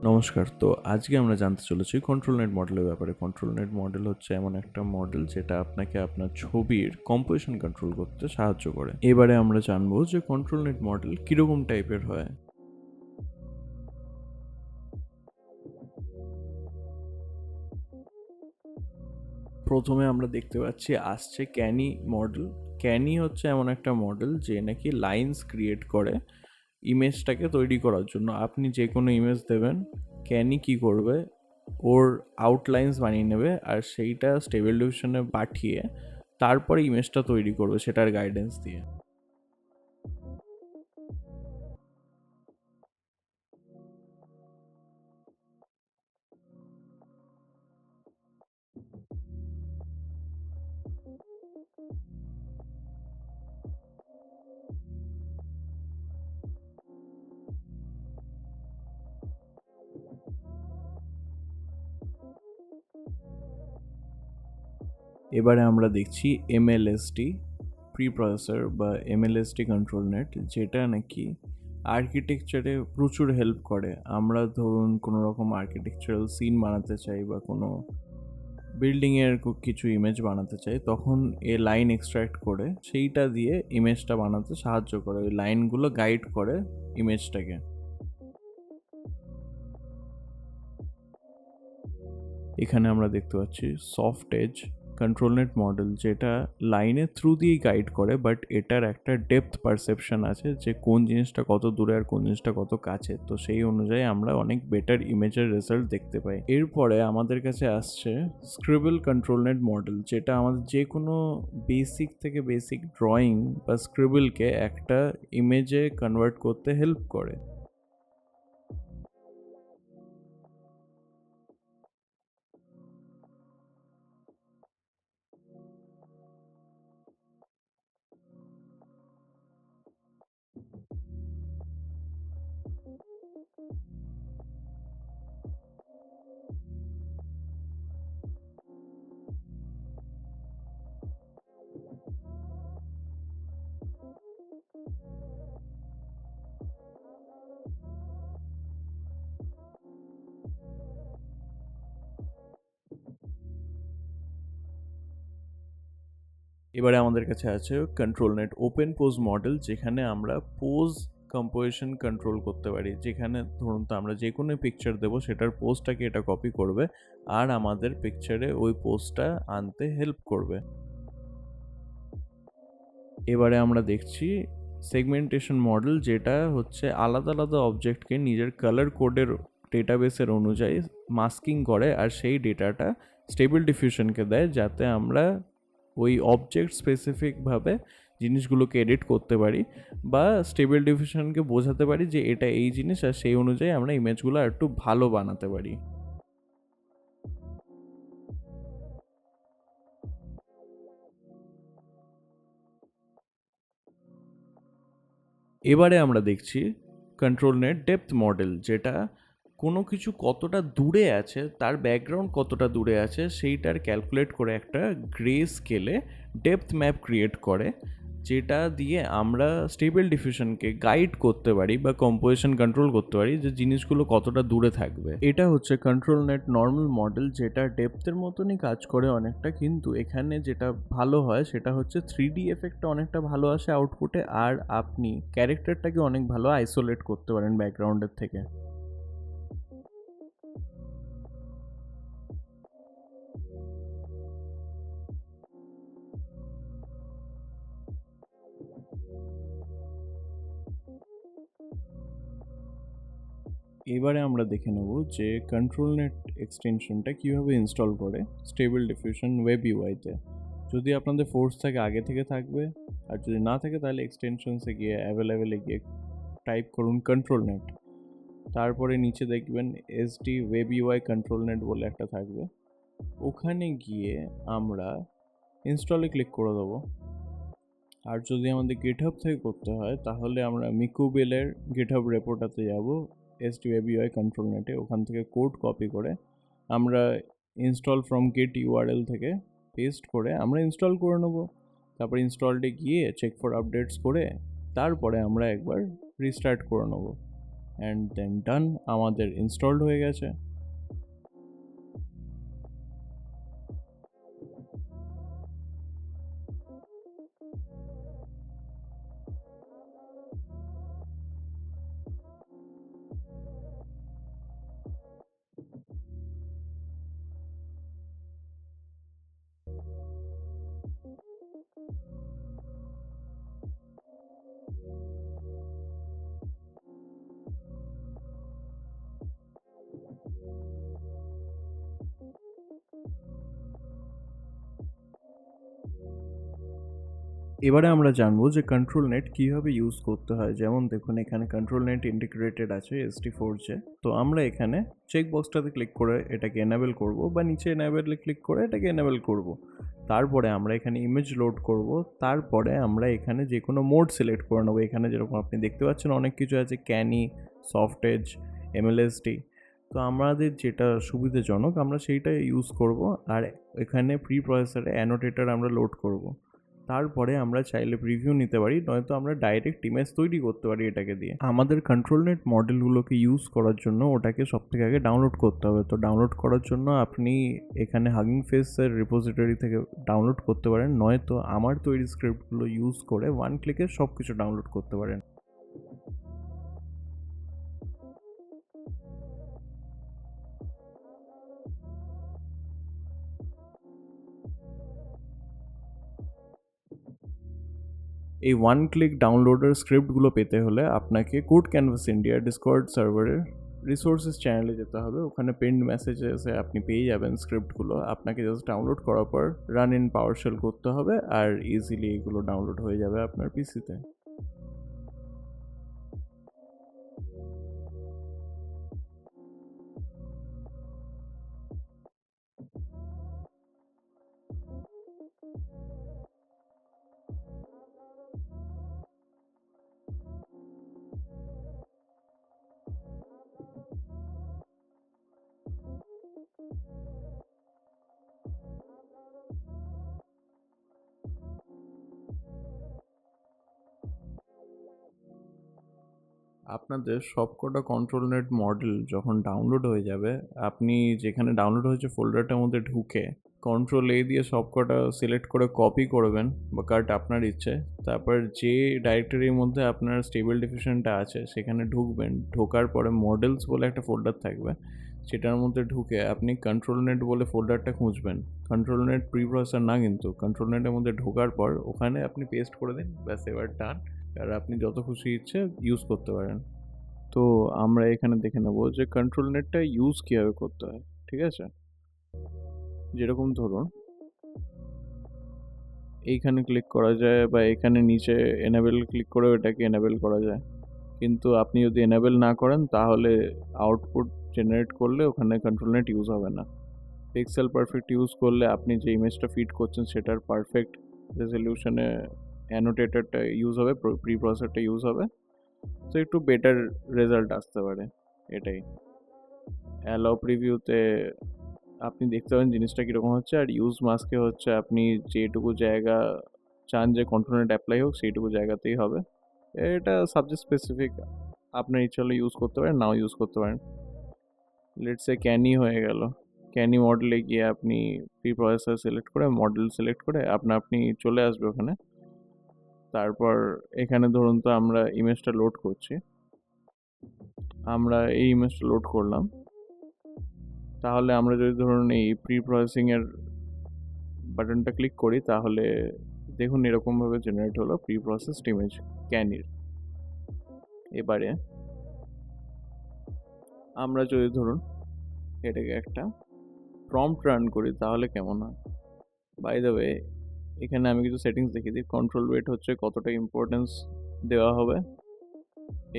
নমস্কার। তো আজকে আমরা জানতে চলেছি কন্ট্রোল নেট মডেলের ব্যাপারে। কন্ট্রোল নেট মডেল হচ্ছে এমন একটা মডেল যেটা আপনাকে আপনার ছবির কম্পোজিশন কন্ট্রোল করতে সাহায্য করে। এবারে আমরা জানবো যে কন্ট্রোল নেট মডেল কিরকম টাইপের হয়। প্রথমে আমরা দেখতে পাচ্ছি আসছে ক্যানি মডেল। ক্যানি হচ্ছে এমন একটা মডেল যে নাকি লাইন্স ক্রিয়েট করে ইমেজটাকে তৈরি করার জন্য। আপনি যে কোনো ইমেজ দেবেন, ক্যানি কি করবে, ওর আউটলাইন্স বানিয়ে নেবে আর সেইটা স্টেবল ডিফিউশনে পাঠিয়ে তারপরে ইমেজটা তৈরি করবে সেটার গাইডেন্স দিয়ে। এবারে আমরা দেখছি এমএলএসটি প্রি প্রসেসর বা এমএলএসটি কন্ট্রোল নেট, যেটা নাকি আর্কিটেকচারে প্রচুর হেল্প করে। আমরা ধরুন কোনো রকম আর্কিটেকচারাল সিন বানাতে চাই বা কোনো বিল্ডিংয়ের কিছু ইমেজ বানাতে চাই, তখন এ লাইন এক্সট্রাক্ট করে সেইটা দিয়ে ইমেজটা বানাতে সাহায্য করে। ওই লাইনগুলো গাইড করে ইমেজটাকে। এখানে আমরা দেখতে পাচ্ছি soft edge control net model, যেটা লাইনের থ্রু দিয়েই গাইড করে, বাট এটার একটা ডেপথ পারসেপশন আছে যে কোন জিনিসটা কত দূরে আর কোন জিনিসটা কত কাছে। তো সেই অনুযায়ী আমরা অনেক বেটার ইমেজের রেজাল্ট দেখতে পাই। এরপরে আমাদের কাছে আসছে স্ক্রিবল কন্ট্রোল নেট মডেল, যেটা আমাদের যে কোনো বেসিক থেকে বেসিক ড্রয়িং বা স্ক্রিবলকে একটা ইমেজে কনভার্ট করতে হেল্প করে। এবারে আমাদের কাছে আছে control net open pose model, যেখানে আমরা পোজ কম্পোজিশন কন্ট্রোল করতে পারি। যেখানে ধরুন তো আমরা যে কোনো পিকচার দেবো, সেটার পোজটাকে এটা কপি করবে আর আমাদের পিকচারে ওই পোজটা আনতে হেল্প করবে। এবারে আমরা দেখছি সেগমেন্টেশন মডেল, যেটা হচ্ছে আলাদা আলাদা অবজেক্টকে নিজের কালার কোডের ডেটাবেসের অনুযায়ী মাস্কিং করে আর সেই ডেটাটা স্টেবল ডিফিউশনকে দেয়, যাতে আমরা ওই অবজেক্ট স্পেসিফিকভাবে জিনিসগুলোকে এডিট করতে পারি বা স্টেবল ডিফিউশনকে বোঝাতে পারি যে এটা এই জিনিস, আর সেই অনুযায়ী আমরা ইমেজগুলো একটু ভালো বানাতে পারি। এবারে আমরা দেখছি কন্ট্রোল নেট ডেপথ মডেল, যেটা কোনো কিছু কতটা দূরে আছে, তার ব্যাকগ্রাউন্ড কতটা দূরে আছে সেইটার ক্যালকুলেট করে একটা গ্রে স্কেলে ডেপথ ম্যাপ ক্রিয়েট করে, যেটা দিয়ে আমরা স্টেবল ডিফিউশনকে গাইড করতে পারি বা কম্পোজিশন কন্ট্রোল করতে পারি যে জিনিসগুলো কতটা দূরে থাকবে। এটা হচ্ছে কন্ট্রোল নেট নর্মাল মডেল, যেটা ডেপথের মতনই কাজ করে অনেকটা, কিন্তু এখানে যেটা ভালো হয় সেটা হচ্ছে 3D এফেক্টটা অনেকটা ভালো আসে আউটপুটে, আর আপনি ক্যারেক্টারটাকে অনেক ভালো আইসোলেট করতে পারেন ব্যাকগ্রাউন্ডের থেকে। এবারে আমরা দেখে নেব যে কন্ট্রোল নেট এক্সটেনশনটা কীভাবে ইনস্টল করে স্টেবল ডিফিউশন ওয়েব ইউআইতে। যদি আপনাদের ফোর্স থাকে আগে থেকে থাকবে, আর যদি না থাকে তাহলে এক্সটেনশনসে গিয়ে অ্যাভেলেবেলে গিয়ে টাইপ করুন কন্ট্রোল নেট। তারপরে নিচে দেখবেন SD web UI control net বলে একটা থাকবে, ওখানে গিয়ে আমরা ইনস্টলে ক্লিক করে দেবো। আর যদি আমাদের গিটহাব থেকে করতে হয় তাহলে আমরা মিকুবেলের গিটহাব রেপোটাতে যাব, এসডি ওয়েব ইউআই কন্ট্রোল নেটে, ওখান থেকে কোড কপি করে আমরা ইনস্টল ফ্রম গেট ইউআরএল থেকে পেস্ট করে আমরা ইনস্টল করে নেব। তারপর ইনস্টলডে গিয়ে চেক ফর আপডেটস করে তারপরে আমরা একবার রিস্টার্ট করে নেব। অ্যান্ড দেন ডান, আমাদের ইনস্টলড হয়ে গেছে। এবারে আমরা জানবো যে কন্ট্রোল নেট কীভাবে ইউজ করতে হয়। যেমন দেখুন এখানে কন্ট্রোল নেট ইন্টিগ্রেটেড আছে ST4J। তো আমরা এখানে চেক বক্সটাতে ক্লিক করে এটাকে এনেবেল করব, বা নিচে এনেবেলে ক্লিক করে এটাকে এনেবেল করব। তারপরে আমরা এখানে ইমেজ লোড করব। তারপরে আমরা এখানে যে কোনো মোড সিলেক্ট করে নেবো। এখানে যেরকম আপনি দেখতে পাচ্ছেন অনেক কিছু আছে, ক্যানি, সফট এজ, MLSD। তো আমাদের যেটা সুবিধাজনক আমরা সেইটা ইউজ করব। আর এখানে প্রি প্রসেসরে অ্যানোটেটর আমরা লোড করব। তারপরে আমরা চাইলে প্রিভিউ নিতে পারি, নয়তো আমরা ডাইরেক্ট ইমেজ তৈরি করতে পারি এটাকে দিয়ে। আমাদের কন্ট্রোল নেট মডেলগুলোকে ইউজ করার জন্য ওটাকে সবথেকে আগে ডাউনলোড করতে হবে। তো ডাউনলোড করার জন্য আপনি এখানে হাগিং ফেসের রিপোজিটরি থেকে ডাউনলোড করতে পারেন, নয়তো আমার তৈরি স্ক্রিপ্টগুলো ইউজ করে ওয়ান ক্লিকে সব কিছু ডাউনলোড করতে পারেন। এই ওয়ান ক্লিক ডাউনলোডের স্ক্রিপ্টগুলো পেতে হলে আপনাকে কোড ক্যানভাস ইন্ডিয়া ডিসকর্ড সার্ভারের রিসোর্সেস চ্যানেলে যেতে হবে। ওখানে পেন্ড মেসেজেসে আপনি পেয়ে যাবেন স্ক্রিপ্টগুলো। আপনাকে জাস্ট ডাউনলোড করার পর রান ইন পাওয়ারশেল করতে হবে, আর ইজিলি এগুলো ডাউনলোড হয়ে যাবে আপনার পিসিতে। আপনাদের সবকটা কন্ট্রোল নেট মডেল যখন ডাউনলোড হয়ে যাবে, আপনি যেখানে ডাউনলোড হয়েছে ফোল্ডারটার মধ্যে ঢুকে কন্ট্রোল A দিয়ে সবকটা সিলেক্ট করে কপি করবেন বা কাট আপনার ইচ্ছে। তারপর যে ডাইরেক্টরির মধ্যে আপনার স্টেবল ডিফিউশনটা আছে সেখানে ঢুকবেন। ঢোকার পরে মডেলস বলে একটা ফোল্ডার থাকবে, সেটার মধ্যে ঢুকে আপনি কন্ট্রোল নেট বলে ফোল্ডারটা খুঁজবেন। কন্ট্রোল নেট প্রি প্রসেসর না, কিন্তু কন্ট্রোল নেটের মধ্যে ঢোকার পর ওখানে আপনি পেস্ট করে দিন, ব্যাস এবার ডান। আর আপনি যত খুশি ইচ্ছে ইউজ করতে পারেন। তো আমরা এখানে দেখে নেব যে কন্ট্রোল নেটটা ইউজ কীভাবে করতে হয়, ঠিক আছে? যেরকম ধরুন এইখানে ক্লিক করা যায়, বা এখানে নিচে এনেবেল ক্লিক করে এটাকে এনেবেল করা যায়। কিন্তু আপনি যদি এনেবেল না করেন তাহলে আউটপুট জেনারেট করলে ওখানে কন্ট্রোল নেট ইউজ হবে না। পিক্সেল পারফেক্ট ইউজ করলে আপনি যে ইমেজটা ফিড করছেন সেটার পারফেক্ট রেজলিউশনে অ্যানোটেটরটা ইউজ হবে, প্রি প্রসেসরটা ইউজ হবে। তো একটু বেটার রেজাল্ট আসতে পারে, এটাই। অ্যালাউ প্রিভিউতে আপনি দেখতে পাবেন জিনিসটা কীরকম হচ্ছে। আর ইউজ মাস্কে হচ্ছে আপনি যেটুকু জায়গা চান যে কন্ট্রোল নেট অ্যাপ্লাই হোক সেইটুকু জায়গাতেই হবে। এটা সাবজেক্ট স্পেসিফিক, আপনার ইচ্ছা হলে ইউজ করতে পারেন, নাও ইউজ করতে পারেন। লেটস সে ক্যানি হয়ে গেল। ক্যানি মডেলে গিয়ে আপনি প্রি প্রসেসর সিলেক্ট করে মডেল সিলেক্ট করে আপনি চলে আসবে ওখানে। তারপর এখানে ধরুন তো আমরা ইমেজটা লোড করছি, আমরা এই ইমেজটা লোড করলাম। তাহলে আমরা যদি ধরুন এই প্রি প্রসেসিংয়ের বাটনটা ক্লিক করি তাহলে দেখুন এরকমভাবে জেনারেট হলো প্রি প্রসেসড ইমেজ ক্যানির। এবারে আমরা যদি ধরুন এটাকে একটা প্রম্পট রান করি তাহলে কেমন হয়। বাই দ্য ওয়ে, এখানে আমি কিছু সেটিংস দেখিয়ে দিই। কন্ট্রোল ওয়েট হচ্ছে কতটা ইম্পর্টেন্স দেওয়া হবে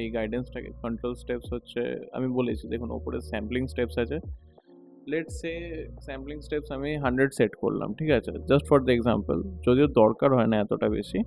এই গাইডেন্সটাকে। কন্ট্রোল স্টেপস হচ্ছে আমি বলেছি, দেখুন ওপরে স্যাম্পলিং স্টেপস আছে। লেটস সে স্যাম্পলিং স্টেপস আমি 100 সেট করলাম, ঠিক আছে, জাস্ট ফর দ্য এক্সাম্পল। যদিও দরকার হয় না এতটা বেশি,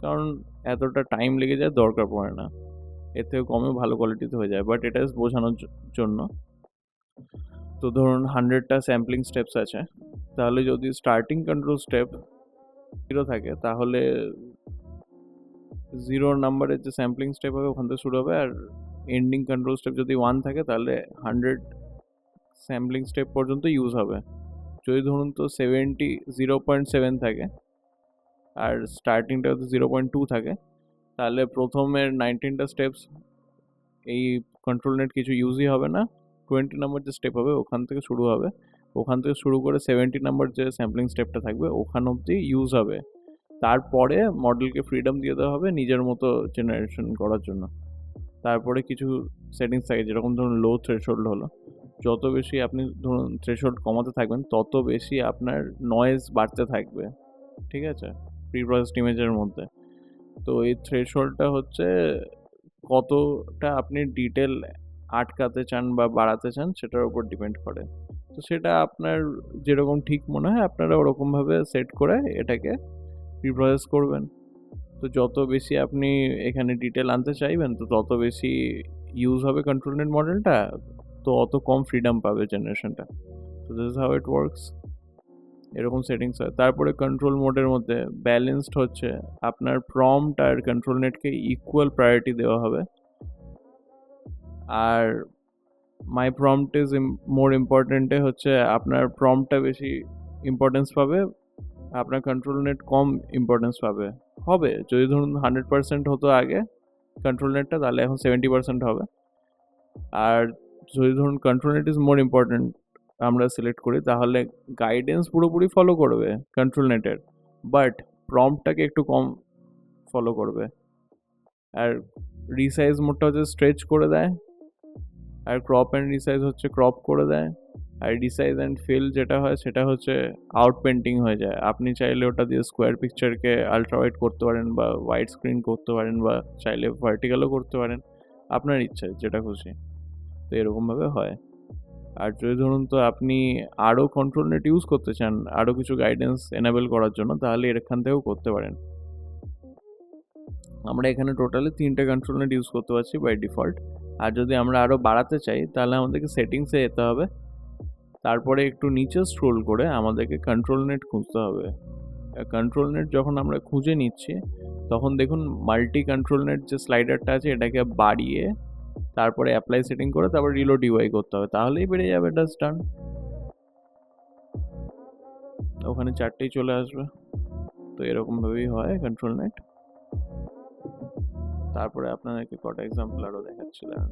কারণ এতটা টাইম লেগে যায়, দরকার পড়ে না। এর থেকে কমেও ভালো কোয়ালিটিতে হয়ে যায়, বাট এটা বোঝানোর জন্য। তো ধরুন 100টা স্যাম্পলিং স্টেপস আছে, তাহলে যদি স্টার্টিং কন্ট্রোল স্টেপ 0 থাকে তাহলে 0 নাম্বারের যে স্যাম্পলিং স্টেপ হবে ওখান থেকে শুরু হবে, আর এন্ডিং কন্ট্রোল স্টেপ যদি 1 থাকে তাহলে 100 স্যাম্পলিং স্টেপ পর্যন্ত ইউজ হবে। যদি ধরুন তো 0.7 থাকে আর স্টার্টিংটা যদি 0.2 থাকে, তাহলে প্রথমের 19টা স্টেপস এই কন্ট্রোল নেট কিছু ইউজই হবে না। 20 নাম্বার যে স্টেপ হবে ওখান থেকে শুরু হবে, ওখান থেকে শুরু করে 70 নাম্বার যে স্যাম্পলিং স্টেপটা থাকবে ওখান অবধি ইউজ হবে। তারপরে মডেলকে ফ্রিডম দিয়ে দেওয়া হবে নিজের মতো জেনারেশন করার জন্য। তারপরে কিছু সেটিংস থাকে, যেরকম ধরুন লো থ্রেশহোল্ড হলো, যত বেশি আপনি ধরুন থ্রেশহোল্ড কমাতে থাকবেন তত বেশি আপনার নয়েজ বাড়তে থাকবে, ঠিক আছে, প্রি প্রসেসড ইমেজের মধ্যে। তো এই থ্রেশহোল্ডটা হচ্ছে কতটা আপনি ডিটেল আটকাতে চান বা বাড়াতে চান সেটার উপর ডিপেন্ড করে। তো সেটা আপনার যেরকম ঠিক মনে হয় আপনারা ওরকমভাবে সেট করে এটাকে প্রি প্রসেস করবেন। তো যত বেশি আপনি এখানে ডিটেল আনতে চাইবেন তো তত বেশি ইউজ হবে কন্ট্রোল নেট মডেলটা, তো অত কম ফ্রিডম পাবে জেনারেশনটা। তো this is how it works. এরকম সেটিংস হয়। তারপরে কন্ট্রোল মোডের মধ্যে ব্যালেন্সড হচ্ছে আপনার প্রম্পট আর কন্ট্রোল নেটকে ইকুয়াল প্রায়োরিটি দেওয়া হবে। আর মাই প্রম্পট ইজ মোর ইম্পর্টেন্টে হচ্ছে আপনার প্রম্পটটা বেশি ইম্পর্টেন্স পাবে, আপনার কন্ট্রোল নেট কম ইম্পর্টেন্স পাবে। হবে যদি ধরুন 100% হতো আগে কন্ট্রোল নেটটা, তাহলে এখন 70% হবে। আর যদি ধরুন control net is more important আমরা সিলেক্ট করি, তাহলে গাইডেন্স পুরোপুরি ফলো করবে কন্ট্রোল নেটের, বাট প্রম্পটটাকে একটু কম ফলো করবে। আর রিসাইজ মোডটা হচ্ছে স্ট্রেচ করে দেয়, আর ক্রপ অ্যান্ড রিসাইজ হচ্ছে ক্রপ করে দেয়। আর রিসাইজ অ্যান্ড ফিল যেটা হয় সেটা হচ্ছে আউট পেন্টিং হয়ে যায়। আপনি চাইলে ওটা দিয়ে স্কোয়ার পিকচারকে আলট্রা ওয়াইড করতে পারেন বা হোয়াইট স্ক্রিন করতে পারেন বা চাইলে ভার্টিক্যালও করতে পারেন, আপনার ইচ্ছা যেটা খুশি। তো এরকমভাবে হয়। আর যদি ধরুন তো আপনি আরও কন্ট্রোল নেট ইউজ করতে চান আরও কিছু গাইডেন্স এনাবেল করার জন্য, তাহলে এখান থেকেও করতে পারেন। আমরা এখানে টোটালি 3টে কন্ট্রোল নেট ইউজ করতে পারছি বাই ডিফল্ট। আর যদি আমরা আরও বাড়াতে চাই তাহলে আমাদেরকে সেটিংসে যেতে হবে, তারপরে একটু নিচে স্ক্রোল করে আমাদেরকে কন্ট্রোল নেট খুঁজতে হবে। কন্ট্রোল নেট যখন আমরা খুঁজে নিচ্ছি তখন দেখুন মাল্টি কন্ট্রোল নেট যে স্লাইডারটা আছে এটাকে বাড়িয়ে তারপরে অ্যাপ্লাই সেটিং করে তারপর রিলোড ইউআই করতে হবে, তাহলেই বেড়ে যাবে জাস্ট ডান। ওখানে 4টেই চলে আসবে। তো এরকমভাবেই হয় কন্ট্রোল নেট। তারপরে আপনাদেরকে কটা এক্সাম্পল আরও দেখাচ্ছিলাম।